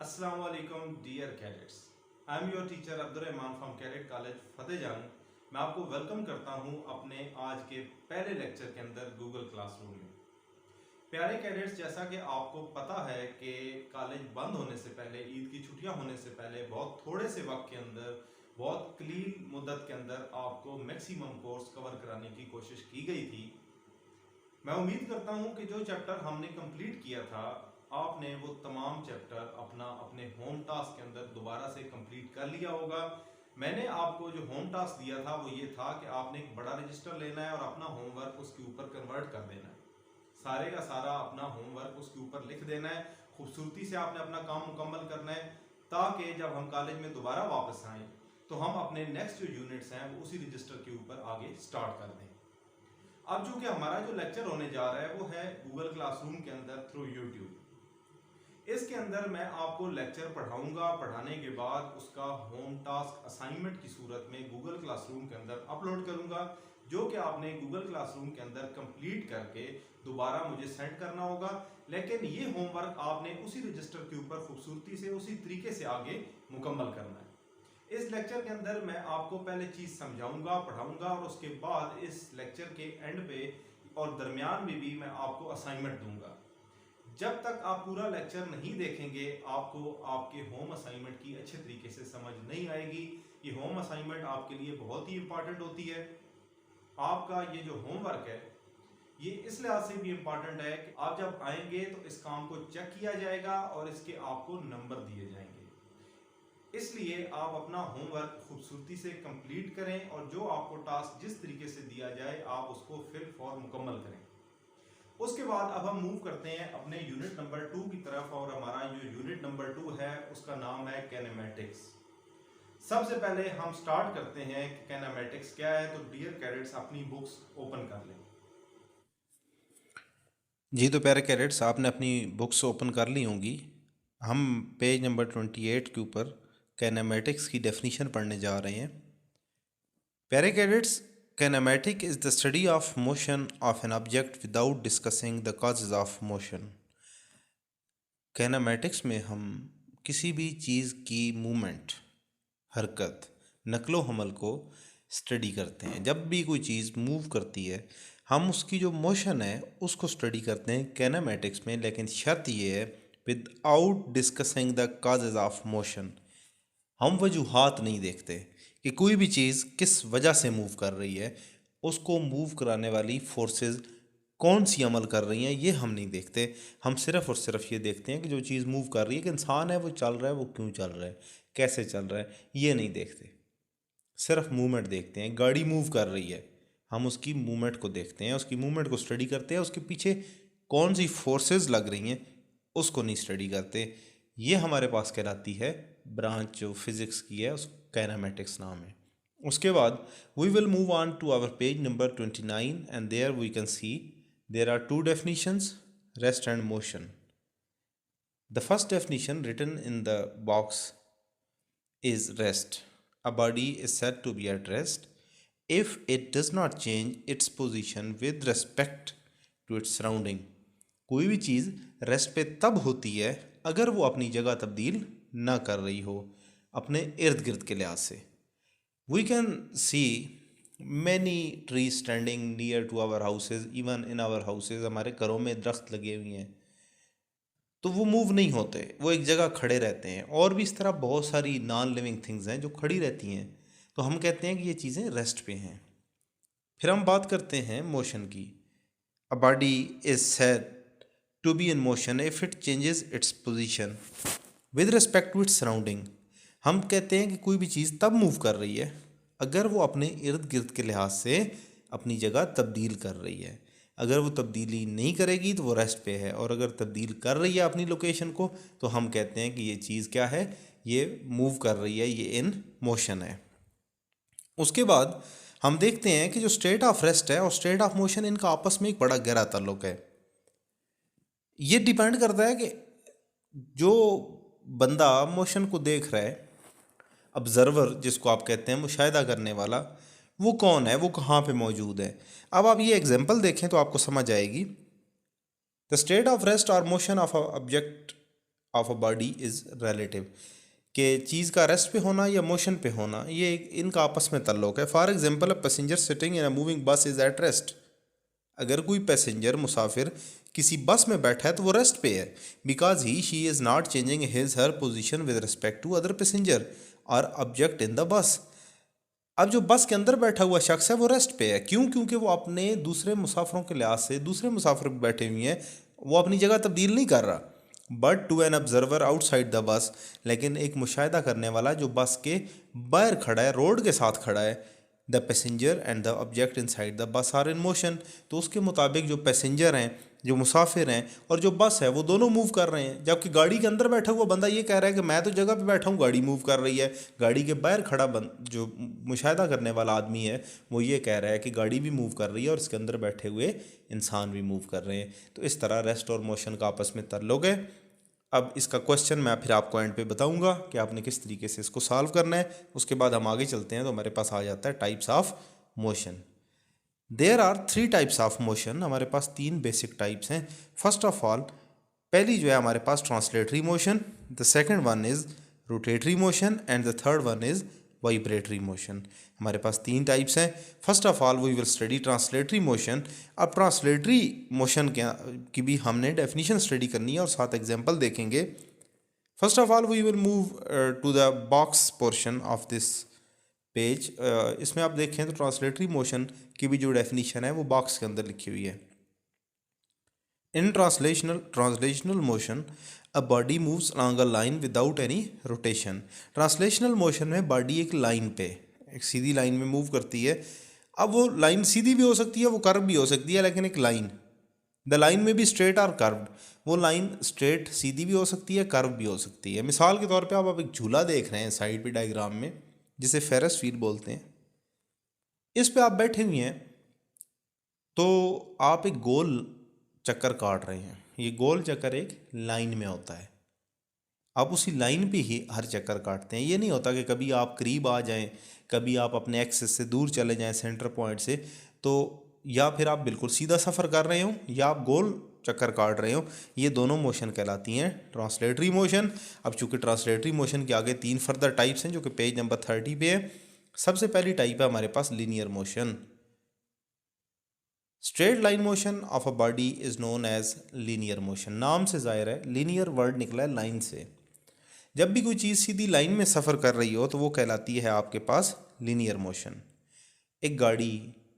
Assalamu alaikum dear cadets. I am your teacher Abdurrahman from Cadet College Fateh Jang. मैं आपको welcome करता हूं अपने आज के पहले लेक्चर के अंदर गूगल क्लासरूम में। प्यारे कैडेट्स, जैसा कि आपको पता है कि कॉलेज बंद होने से पहले, ईद की छुट्टियां होने से पहले बहुत थोड़े से वक्त के अंदर, बहुत कलील मुद्दत के अंदर आपको मैक्सिमम कोर्स कवर कराने की कोशिश की गई थी। मैं उम्मीद करता हूं कि जो चैप्टर हमने कंप्लीट किया था, आपने वो तमाम चैप्टर अपने होम टास्क के अंदर दोबारा से कंप्लीट कर लिया होगा। मैंने आपको जो होम टास्क दिया था वो ये था कि आपने एक बड़ा रजिस्टर लेना है और अपना होमवर्क उसके ऊपर कन्वर्ट कर देना है। सारे का सारा अपना होमवर्क उसके ऊपर लिख देना है। खूबसूरती से आपने अपना काम मुकम्मल करना है ताकि जब हम कॉलेज में दोबारा वापस आएँ तो हम अपने नेक्स्ट जो यूनिट्स हैं वो उसी रजिस्टर के ऊपर आगे स्टार्ट कर दें। अब चूंकि हमारा जो लेक्चर होने जा रहा है वो है गूगल क्लासरूम के अंदर थ्रू यूट्यूब। इसके अंदर मैं आपको लेक्चर पढ़ाऊंगा, पढ़ाने के बाद उसका होम टास्क असाइनमेंट की सूरत में गूगल क्लासरूम के अंदर अपलोड करूंगा, जो कि आपने गूगल क्लासरूम के अंदर कंप्लीट करके दोबारा मुझे सेंड करना होगा। लेकिन ये होमवर्क आपने उसी रजिस्टर के ऊपर खूबसूरती से उसी तरीके से आगे मुकम्मल करना है। इस लेक्चर के अंदर मैं आपको पहले चीज समझाऊंगा, पढ़ाऊंगा और उसके बाद इस लेक्चर के एंड पे और दरमियान में भी मैं आपको असाइनमेंट दूंगा। जब तक आप पूरा लेक्चर नहीं देखेंगे आपको आपके होम असाइनमेंट की अच्छे तरीके से समझ नहीं आएगी। ये होम असाइनमेंट आपके लिए बहुत ही इंपॉर्टेंट होती है। आपका ये जो होमवर्क है ये इस लिहाज से भी इम्पॉर्टेंट है कि आप जब आएंगे तो इस काम को चेक किया जाएगा और इसके आपको नंबर दिए जाएंगे। इसलिए आप अपना होमवर्क खूबसूरती से कंप्लीट करें और जो आपको टास्क जिस तरीके से दिया जाए आप उसको फिल फॉर मुकम्मल करें। उसके बाद अब हम मूव करते हैं अपने यूनिट नंबर 2 की तरफ और हमारा जो यूनिट नंबर 2 है उसका नाम है कैनेमैटिक्स। सबसे पहले हम स्टार्ट करते हैं कि कैनेमैटिक्स क्या है। तो डियर कैडेट्स, अपनी बुक्स ओपन कर लें। जी तो प्यारे कैडेट्स, आपने अपनी बुक्स ओपन कर ली होंगी। हम पेज नंबर 28 के ऊपर कैनेमैटिक्स की डेफिनेशन पढ़ने जा रहे हैं। प्यारे cadets, kinematic is the study of motion of an object without discussing the causes of motion. Kinematics में हम किसी भी चीज़ की मूवमेंट, हरकत, नकलो हमल को स्टडी करते हैं। जब भी कोई चीज़ मूव करती है हम उसकी जो मोशन है उसको स्टडी करते हैं कैनेमैटिक्स में, लेकिन शर्त ये है without discussing the causes of motion. हम वजूहात नहीं देखते कि कोई भी चीज़ किस वजह से मूव कर रही है, उसको मूव कराने वाली फोर्सेस कौन सी अमल कर रही हैं ये हम नहीं देखते। हम सिर्फ़ और सिर्फ ये देखते हैं कि जो चीज़ मूव कर रही है, कि इंसान है वो चल रहा है, वो क्यों चल रहा है, कैसे चल रहा है, ये नहीं देखते। सिर्फ मूवमेंट देखते हैं। गाड़ी मूव कर रही है, हम उसकी मूवमेंट को देखते हैं, उसकी मूवमेंट को स्टडी करते हैं। उसके पीछे कौन सी फोर्सेस लग रही हैं उसको नहीं स्टडी करते। ये हमारे पास कहलाती है ब्रांच जो फिज़िक्स की है, उस काइनेमेटिक्स नाम है। उसके बाद we will move on to our page number 29 and there we can see there are two definitions, rest and motion. The first definition written in the box is rest. A body is said to be at rest if it does not change its position with respect to its surrounding. कोई भी चीज़ rest पे तब होती है अगर वो अपनी जगह तब्दील ना कर रही हो अपने इर्द गिर्द के लिहाज से। We can see many trees standing near to our houses, even in our houses. हमारे घरों में दरख्त लगे हुए हैं तो वो मूव नहीं होते, वो एक जगह खड़े रहते हैं। और भी इस तरह बहुत सारी नॉन लिविंग थिंग्स हैं जो खड़ी रहती हैं, तो हम कहते हैं कि ये चीज़ें रेस्ट पे हैं। फिर हम बात करते हैं मोशन की। A body is said to be in motion if it changes its position with respect to its surrounding. हम कहते हैं कि कोई भी चीज़ तब मूव कर रही है अगर वो अपने इर्द गिर्द के लिहाज से अपनी जगह तब्दील कर रही है। अगर वो तब्दीली नहीं करेगी तो वो रेस्ट पे है, और अगर तब्दील कर रही है अपनी लोकेशन को तो हम कहते हैं कि ये चीज़ क्या है, ये मूव कर रही है, ये इन मोशन है। उसके बाद हम देखते हैं कि जो स्टेट ऑफ रेस्ट है और स्टेट ऑफ मोशन, इनका आपस में एक बड़ा गहरा ताल्लुक है। ये डिपेंड करता है कि जो बंदा मोशन को देख रहा है, ऑब्जर्वर जिसको आप कहते हैं, मुशाहिदा करने वाला, वो कौन है, वो कहाँ पे मौजूद है। अब आप ये एग्जांपल देखें तो आपको समझ आएगी। द स्टेट ऑफ रेस्ट और motion of object of a body is relative, कि चीज़ का रेस्ट पे होना या मोशन पे होना, ये इनका आपस में ताल्लुक है। For example, a passenger sitting in a moving बस इज़ एट रेस्ट। अगर कोई पैसेंजर मुसाफिर किसी बस में बैठा है तो वो रेस्ट पे है, because he she is not changing his her position with respect to other passenger और ऑब्जेक्ट इन द बस। अब जो बस के अंदर बैठा हुआ शख्स है वो रेस्ट पे है, क्यों? क्योंकि वो अपने दूसरे मुसाफिरों के लिहाज से दूसरे मुसाफिर बैठे हुए हैं, वो अपनी जगह तब्दील नहीं कर रहा। But to an observer outside the bus, लेकिन एक मुशाहिदा करने वाला जो बस के बाहर खड़ा है, रोड के साथ खड़ा है, the passenger and the object inside the bus are in motion, तो उसके मुताबिक जो पैसेंजर हैं, जो मुसाफिर हैं और जो बस है वो दोनों मूव कर रहे हैं। जबकि गाड़ी के अंदर बैठा हुआ बंदा ये कह रहा है कि मैं तो जगह पे बैठा हूँ, गाड़ी मूव कर रही है। गाड़ी के बाहर खड़ा जो मुशाहिदा करने वाला आदमी है वो ये कह रहा है कि गाड़ी भी मूव कर रही है और इसके अंदर बैठे हुए इंसान भी मूव कर रहे हैं। तो इस तरह रेस्ट और मोशन का आपस में ताल्लुक है। अब इसका क्वेश्चन मैं फिर आपको एंड पे बताऊंगा कि आपने किस तरीके से इसको सॉल्व करना है। उसके बाद हम आगे चलते हैं तो हमारे पास आ जाता है types of motion. There are 3 types of motion, हमारे पास 3 बेसिक टाइप्स हैं। फर्स्ट ऑफ ऑल, पहली जो है हमारे पास translatory motion, the second one is rotatory motion and the third one is vibratory motion. हमारे पास 3 टाइप्स हैं। First of all we will study translatory motion. अब ट्रांसलेटरी मोशन की भी हमने डेफिनेशन स्टडी करनी है और साथ एग्जांपल देखेंगे। First of all we will move to the box portion of this page. इसमें आप देखें तो ट्रांसलेटरी मोशन की भी जो डेफिनेशन है वो बॉक्स के अंदर लिखी हुई है। इन translational motion a body moves along a line without any rotation. Translational motion में बॉडी एक लाइन पे, एक सीधी लाइन में मूव करती है। अब वो लाइन सीधी भी हो सकती है, वो कर्व भी हो सकती है, लेकिन एक लाइन, द लाइन में भी स्ट्रेट और कर्व्ड, वो लाइन स्ट्रेट सीधी भी हो सकती है, कर्व भी हो सकती है। मिसाल के तौर पे आप एक झूला देख रहे हैं साइड पे डायग्राम में, जिसे फेरस व्हील बोलते हैं। इस पे आप बैठे हुए हैं तो आप एक गोल चक्कर काट रहे हैं। ये गोल चक्कर एक लाइन में होता है, आप उसी लाइन पे ही हर चक्कर काटते हैं। ये नहीं होता कि कभी आप करीब आ जाएं, कभी आप अपने एक्सेस से दूर चले जाएं सेंटर पॉइंट से, तो या फिर आप बिल्कुल सीधा सफ़र कर रहे हो या आप गोल चक्कर काट रहे हो। ये दोनों मोशन कहलाती हैं ट्रांसलेटरी मोशन। अब चूंकि ट्रांसलेटरी मोशन के आगे 3 फर्दर टाइप्स हैं जो कि पेज नंबर 30 पे है। सबसे पहली टाइप है हमारे पास linear motion. Straight line motion of a body is known as linear motion. नाम से जाहिर है, लीनियर वर्ड निकला है लाइन से। जब भी कोई चीज़ सीधी लाइन में सफ़र कर रही हो तो वो कहलाती है आपके पास लीनियर मोशन। एक गाड़ी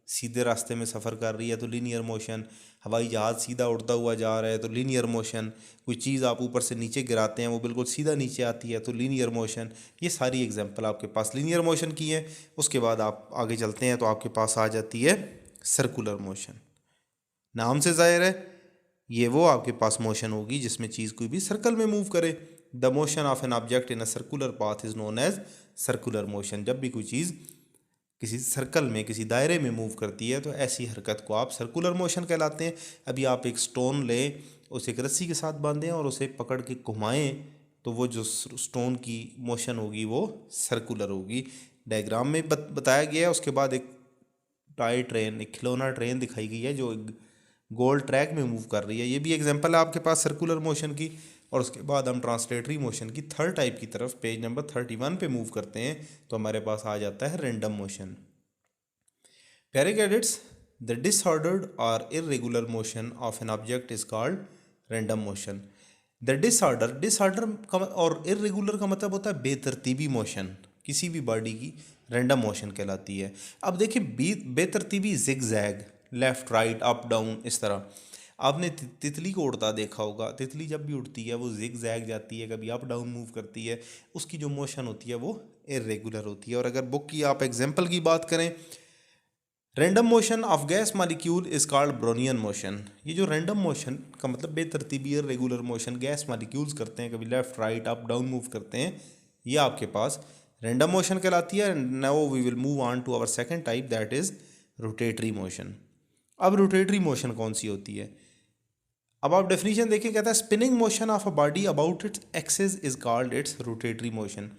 सीधे रास्ते में सफ़र कर रही है तो लीनियर मोशन। हवाई जहाज़ सीधा उड़ता हुआ जा रहा है तो लीनियर मोशन। कोई चीज़ आप ऊपर से नीचे गिराते हैं वो बिल्कुल सीधा नीचे आती है तो लीनियर मोशन। ये सारी एग्जांपल आपके पास लीनियर मोशन की है। उसके बाद आप आगे चलते हैं तो आपके पास आ जाती है सर्कुलर मोशन। नाम से जाहिर है ये वो आपके पास मोशन होगी जिसमें चीज़ कोई भी सर्कल में मूव करे। The motion of an object in a circular path is known as circular motion. जब भी कोई चीज़ किसी सर्कल में, किसी दायरे में मूव करती है तो ऐसी हरकत को आप सर्कुलर मोशन कहलाते हैं। अभी आप एक स्टोन लें, उसे एक रस्सी के साथ बांधें और उसे पकड़ के घुमाएं तो वो जो स्टोन की मोशन होगी वो सर्कुलर होगी। डायग्राम में बताया गया है। उसके बाद एक टॉय ट्रेन, एक खिलौना ट्रेन दिखाई गई है जो एक गोल ट्रैक में मूव कर रही है। ये भी एग्जांपल है आपके पास सर्कुलर मोशन की। और उसके बाद हम ट्रांसलेटरी मोशन की थर्ड टाइप की तरफ पेज नंबर 31 पे मूव करते हैं तो हमारे पास आ जाता है रैंडम मोशन। प्यारे कैडेट्स, द डिसऑर्डर्ड और irregular motion of an object is called random motion. The disorder और इरेगुलर का मतलब होता है बेतरतीबी मोशन। किसी भी बॉडी की रैंडम मोशन कहलाती है। अब देखिए बेतरतीबी, zigzag, left right up down, इस तरह। आपने तितली को उड़ता देखा होगा। तितली जब भी उड़ती है वो जिग जैग जाती है, कभी अप डाउन मूव करती है। उसकी जो मोशन होती है वो इरेगुलर होती है। और अगर बुक की आप एग्जांपल की बात करें, random motion of gas molecule is called Brownian motion. ये जो रैंडम मोशन का मतलब बेतरतीबी इरेगुलर मोशन गैस मॉलिक्यूल्स करते हैं, कभी left right up down move करते हैं, ये आपके पास रैंडम मोशन कहलाती है। Now we will move on to our second type, that is rotatory motion. अब रोटेटरी मोशन कौन सी होती है? अब आप डेफिनेशन देखिए, कहता है spinning motion of a body about its axis is called its rotatory motion.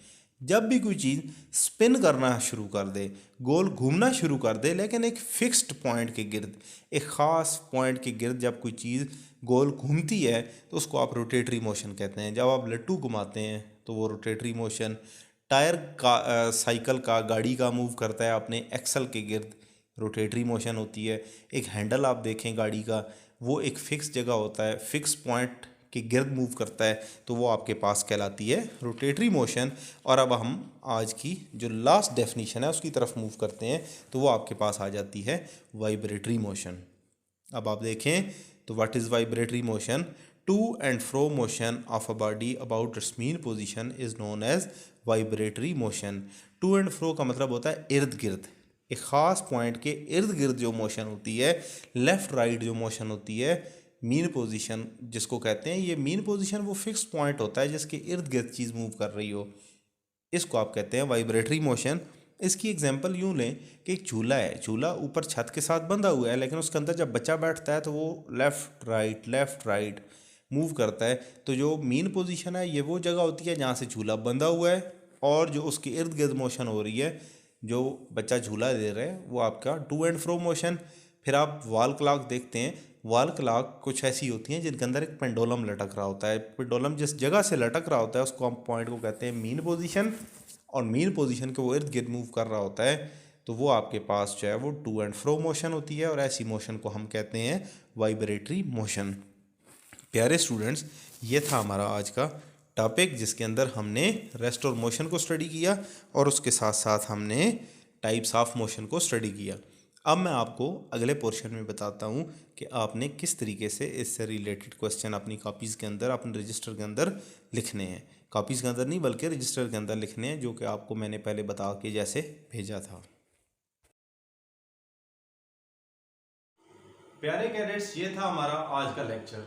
जब भी कोई चीज़ स्पिन करना शुरू कर दे, गोल घूमना शुरू कर दे, लेकिन एक फिक्स्ड पॉइंट के गिर्द, एक ख़ास पॉइंट के गिर्द जब कोई चीज़ गोल घूमती है तो उसको आप रोटेटरी मोशन कहते हैं। जब आप लट्टू घुमाते हैं तो वो रोटेटरी मोशन। टायर का साइकिल का, गाड़ी का मूव करता है अपने एक्सल के गिर्द, रोटेटरी मोशन होती है। एक हैंडल आप देखें गाड़ी का, वो एक फिक्स जगह होता है, फिक्स पॉइंट के गिर्द मूव करता है, तो वो आपके पास कहलाती है रोटेटरी मोशन। और अब हम आज की जो लास्ट डेफिनेशन है उसकी तरफ मूव करते हैं, तो वो आपके पास आ जाती है वाइब्रेटरी मोशन। अब आप देखें तो what is vibratory motion? To and fro motion of a body about its mean position is known as vibratory motion. To and fro का मतलब होता है इर्द गिर्द, एक ख़ास पॉइंट के इर्द गिर्द जो मोशन होती है, लेफ़्ट राइट जो मोशन होती है, मीन पोजीशन जिसको कहते हैं। ये मीन पोजीशन वो फिक्स पॉइंट होता है जिसके इर्द गिर्द चीज़ मूव कर रही हो, इसको आप कहते हैं वाइब्रेटरी मोशन। इसकी एग्जांपल यूँ लें कि एक झूला है, झूला ऊपर छत के साथ बंधा हुआ है, लेकिन उसके अंदर जब बच्चा बैठता है तो वो लेफ़्ट राइट मूव करता है। तो जो मीन पोजीशन है ये वो जगह होती है जहाँ से झूला बंधा हुआ है, और जो उसके इर्द गिर्द मोशन हो रही है, जो बच्चा झूला दे रहा है, वो आपका टू एंड फ्रो मोशन। फिर आप वॉल क्लॉक देखते हैं, वॉल क्लॉक कुछ ऐसी होती हैं जिनके अंदर एक पेंडुलम लटक रहा होता है। पेंडुलम जिस जगह से लटक रहा होता है उसको हम पॉइंट को कहते हैं मीन पोजीशन, और मीन पोजीशन के वो इर्द गिर्द मूव कर रहा होता है, तो वो आपके पास जो है वो टू एंड फ्रो मोशन होती है, और ऐसी मोशन को हम कहते हैं वाइब्रेटरी मोशन। प्यारे स्टूडेंट्स, ये था हमारा आज का टॉपिक जिसके अंदर हमने रेस्ट और मोशन को स्टडी किया, और उसके साथ साथ हमने टाइप्स ऑफ मोशन को स्टडी किया। अब मैं आपको अगले पोर्शन में बताता हूँ कि आपने किस तरीके से इससे रिलेटेड क्वेश्चन अपनी कॉपीज़ के अंदर, अपने रजिस्टर के अंदर लिखने हैं। कॉपीज़ के अंदर नहीं बल्कि रजिस्टर के अंदर लिखने हैं, जो कि आपको मैंने पहले बता के जैसे भेजा था। प्यारे कैडेट्स, ये था हमारा आज का लेक्चर।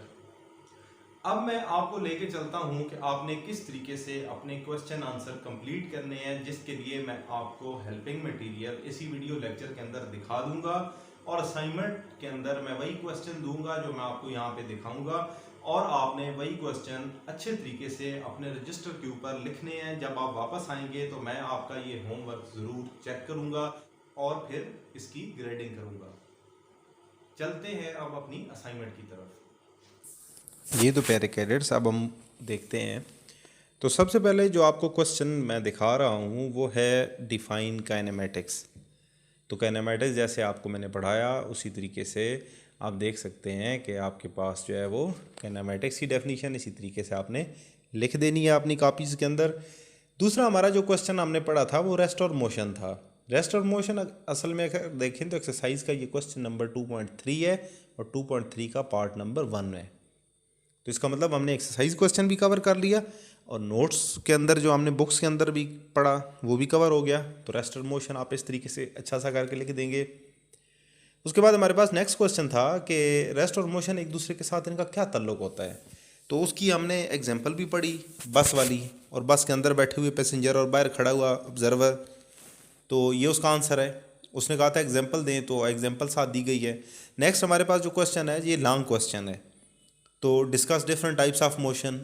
अब मैं आपको लेके चलता हूं कि आपने किस तरीके से अपने क्वेश्चन आंसर कंप्लीट करने हैं, जिसके लिए मैं आपको हेल्पिंग मटेरियल इसी वीडियो लेक्चर के अंदर दिखा दूंगा, और असाइनमेंट के अंदर मैं वही क्वेश्चन दूंगा जो मैं आपको यहाँ पे दिखाऊंगा, और आपने वही क्वेश्चन अच्छे तरीके से अपने रजिस्टर के ऊपर लिखने हैं। जब आप वापस आएंगे तो मैं आपका ये होमवर्क ज़रूर चेक करूँगा और फिर इसकी ग्रेडिंग करूँगा। चलते हैं अब अपनी असाइनमेंट की तरफ। ये तो प्यारे कैडेट्स, अब हम देखते हैं। तो सबसे पहले जो आपको क्वेश्चन मैं दिखा रहा हूँ वो है डिफाइन काइनेमेटिक्स। तो काइनेमेटिक्स जैसे आपको मैंने पढ़ाया उसी तरीके से आप देख सकते हैं कि आपके पास जो है वो काइनेमेटिक्स की डेफिनेशन इसी तरीके से आपने लिख देनी है अपनी कॉपीज़ के अंदर। दूसरा हमारा जो क्वेश्चन हमने पढ़ा था वो रेस्ट और मोशन था। रेस्ट और मोशन असल में अगर देखें तो एक्सरसाइज का ये क्वेश्चन नंबर 2.3 है, और 2.3 का पार्ट नंबर 1 है। तो इसका मतलब हमने एक्सरसाइज क्वेश्चन भी कवर कर लिया, और नोट्स के अंदर जो हमने बुक्स के अंदर भी पढ़ा वो भी कवर हो गया। तो रेस्ट और मोशन आप इस तरीके से अच्छा सा करके लिख देंगे। उसके बाद हमारे पास नेक्स्ट क्वेश्चन था कि रेस्ट और मोशन एक दूसरे के साथ इनका क्या ताल्लुक होता है। तो उसकी हमने एग्जांपल भी पढ़ी, बस वाली, और बस के अंदर बैठे हुए पैसेंजर और बाहर खड़ा हुआ ऑब्जर्वर। तो ये उसका आंसर है। उसने कहा था एग्जांपल दें, तो एग्जांपल साथ दी गई है। नेक्स्ट हमारे पास जो क्वेश्चन है ये लॉन्ग क्वेश्चन है। तो discuss different types of motion,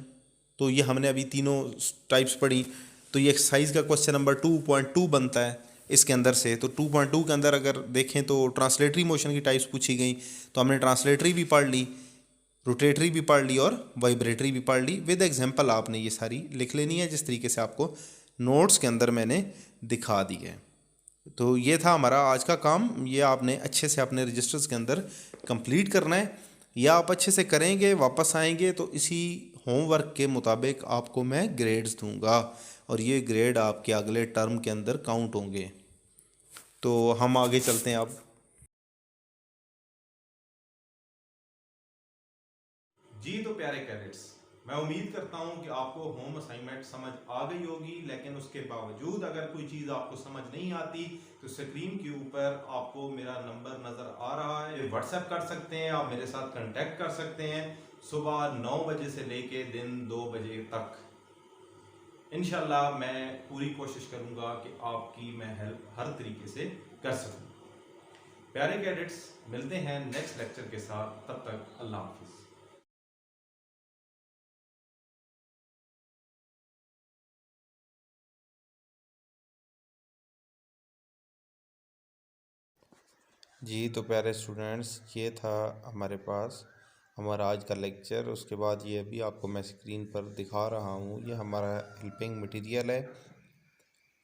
तो ये हमने अभी तीनों टाइप्स पढ़ी। तो ये एक्सरसाइज का क्वेश्चन नंबर 2.2 बनता है इसके अंदर से। तो 2.2 के अंदर अगर देखें तो ट्रांसलेटरी मोशन की टाइप्स पूछी गई, तो हमने ट्रांसलेटरी भी पढ़ ली, रोटेटरी भी पढ़ ली, और वाइब्रेटरी भी पढ़ ली। विद एग्जांपल आपने ये सारी लिख लेनी है जिस तरीके से आपको नोट्स के अंदर मैंने दिखा दी है। तो ये था हमारा आज का काम। ये आपने अच्छे से अपने रजिस्टर्स के अंदर कंप्लीट करना है। या आप अच्छे से करेंगे, वापस आएंगे तो इसी होमवर्क के मुताबिक आपको मैं ग्रेड्स दूंगा, और ये ग्रेड आपके अगले टर्म के अंदर काउंट होंगे। तो हम आगे चलते हैं अब। जी तो प्यारे कैडेट्स, मैं उम्मीद करता हूं कि आपको होम असाइनमेंट समझ आ गई होगी, लेकिन उसके बावजूद अगर कोई चीज़ आपको समझ नहीं आती तो स्क्रीन के ऊपर आपको मेरा नंबर नज़र आ रहा है, व्हाट्सएप कर सकते हैं, आप मेरे साथ कांटेक्ट कर सकते हैं सुबह 9 बजे से लेके दिन 2 बजे तक। इंशाल्लाह मैं पूरी कोशिश करूंगा कि आपकी मैं हेल्प हर तरीके से कर सकूं। प्यारे कैडेट्स, मिलते हैं नेक्स्ट लेक्चर के साथ, तब तक अल्लाह हाफिज़। जी तो प्यारे स्टूडेंट्स, ये था हमारे पास हमारा आज का लेक्चर। उसके बाद ये अभी आपको मैं स्क्रीन पर दिखा रहा हूँ, ये हमारा हेल्पिंग मटेरियल है।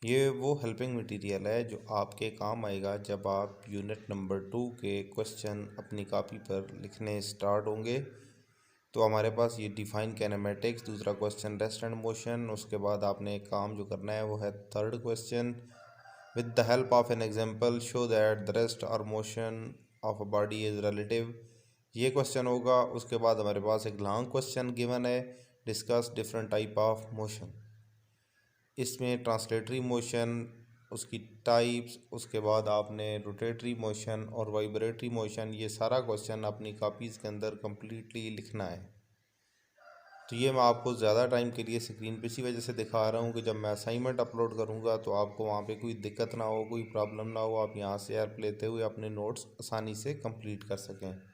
ये वो हेल्पिंग मटेरियल है जो आपके काम आएगा जब आप यूनिट नंबर 2 के क्वेश्चन अपनी कॉपी पर लिखने स्टार्ट होंगे। तो हमारे पास ये डिफाइन कैनेमेटिक्स, दूसरा क्वेश्चन रेस्ट एंड मोशन। उसके बाद आपने एक काम जो करना है वो है third question, with the help of an example show that the rest और motion of a body is relative. ये क्वेश्चन होगा। उसके बाद हमारे पास एक लॉन्ग क्वेश्चन गिवन है, discuss different type of motion. इसमें ट्रांसलेटरी मोशन, उसकी टाइप्स, उसके बाद आपने रोटेटरी मोशन और वाइब्रेटरी मोशन, ये सारा क्वेश्चन अपनी कॉपीज़ के अंदर कम्प्लीटली लिखना है। तो ये मैं आपको ज़्यादा टाइम के लिए स्क्रीन पे इसी वजह से दिखा रहा हूँ कि जब मैं असाइनमेंट अपलोड करूँगा तो आपको वहाँ पे कोई दिक्कत ना हो, कोई प्रॉब्लम ना हो, आप यहाँ से हेल्प लेते हुए अपने नोट्स आसानी से कंप्लीट कर सकें।